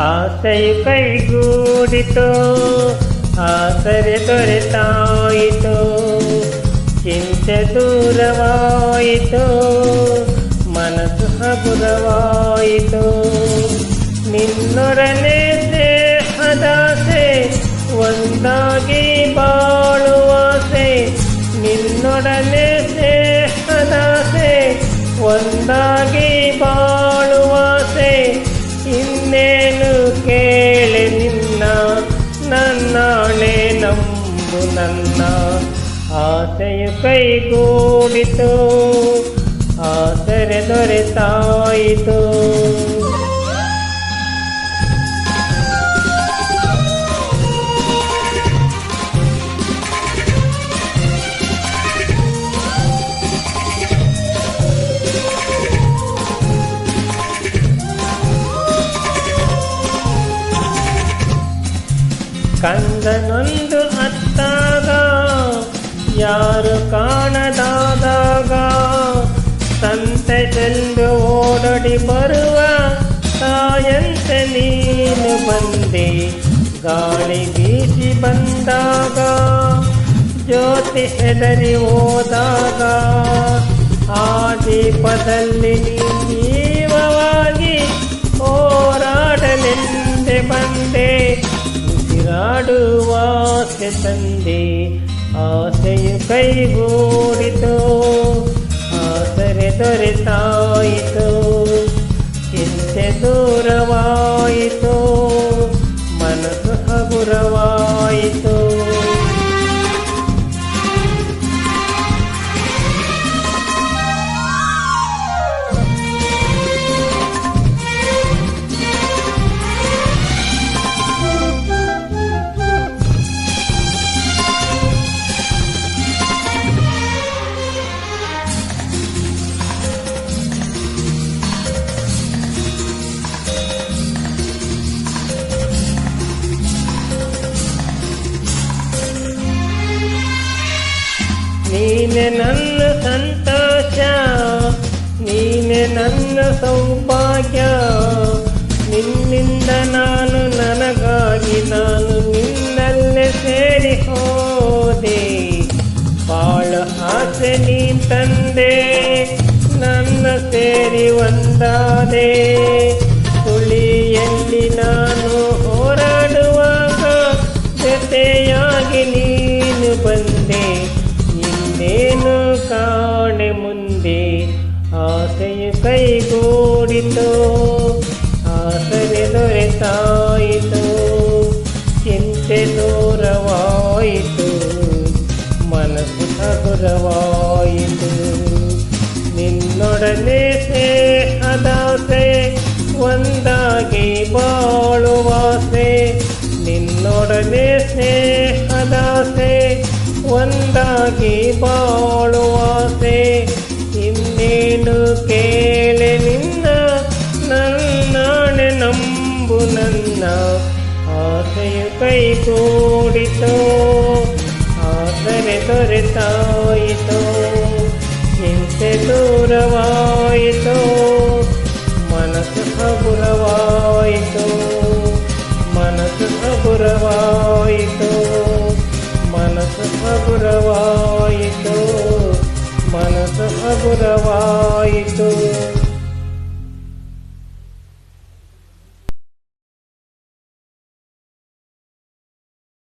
ಆಸೆಯು ಕೈಗೂಡಿತು, ಆಸರೆ ದೊರೆತಾಯಿತು, ಚಿಂತೆ ದೂರವಾಯಿತು, ಮನಸ್ಸು ಹಗುರವಾಯಿತು. ನಿನ್ನೊಡನೆ ಸ್ನೇಹದಾಸೆ, ಒಂದಾಗಿ ಬಾಳುವಾಸೆ, ನಿನ್ನೊಡನೆ ಸ್ನೇಹದಾಸೆ, ಒಂದಾಗಿ ಬಾಳುವಾಸೆ. ಇನ್ನೇನು ಕೇಳೆ ನಿನ್ನ, ನನ್ನಾಣೆ ನಂಬು ನನ್ನ. ಆಸೆಯು ಕೈಗೂಡಿತು, ಆಸರೆ ದೊರೆತಾಯಿತು. ಕಂದನೊಂದು ಅತ್ತಾಗ, ಯಾರು ಕಾಣದಾದಾಗ, ಸಂತೆಸೆಂದು ಓಡೋಡಿ ಬರುವ ತಾಯಂತೆ ನೀನು ಬಂದೆ. ಗಾಳಿ ಬೀಸಿ ಬಂದಾಗ, ಜ್ಯೋತಿ ಹೆದರಿ ಹೋದಾಗ, ಆ ದೀಪದಲ್ಲಿ ನೀ ಜೀವವಾಗಿ ಹೋರಾಡಲೆಂದೆ ಬಂದೆ. ಉಸಿರಾಡುವಾಸೆ ತಂದೆ, ಆಸೆಯು ಕೈಗೂಡಿತು, ಆಸರೆ ದೊರೆತಾಯಿತು, ಚಿಂತೆ ದೂರವಾಯಿತು, ಮನಸ್ಸು ಹಗುರವಾಯಿತು. ನೀನೆ ನನ್ನ ಸಂತೋಷ, ನೀನೆ ನನ್ನ ಸೌಭಾಗ್ಯ, ನಿನ್ನಿಂದ ನಾನು ನನಗಾಗಿ ನಾನು ನಿನ್ನಲ್ಲೇ ಸೇರಿ ಹೋದೆ. ಬಾಳ ಆಸೆ ನೀ ತಂದೆ, ನನ್ನ ಸೇರಿ ಒಂದಾದೆ. ತುಳಿಯಲ್ಲಿ ನಾನು ಹೋರಾಡುವಾಗ ಜೊತೆಯಾಗಿ ನೀನು ಬಂದೆ. ಇನ್ನೇನು ಕಾಣೆ ಮುಂದೆ, ಆಸೆಯು ಕೈಗೂಡಿತು, ಆಸರೆ ದೊರೆತಾಯಿತು, ಚಿಂತೆ ದೂರವಾಯಿತು, ಮನಸ್ಸು ಹಗುರವಾಯಿತು. ನಿನ್ನೊಡನೆ ಸ್ನೇಹದಾಸೆ, ಒಂದಾಗಿ ಬಾಳುವಾಸೆ, ನಿನ್ನೊಡನೆ ಸ್ನೇಹದಾಸೆ, ಒಂದಾಗಿ ಬಾಳುವಾಸೆ. ಇನ್ನೇನು ಕೇಳೆ ನಿನ್ನ, ನನ್ನಾಣೆ ನಂಬು ನನ್ನ. ಆಸೆಯು ಕೈಗೂಡಿತು, ಆಸರೆ ದೊರೆತಾಯಿತು, ಚಿಂತೆ ದೂರವಾಯಿತು.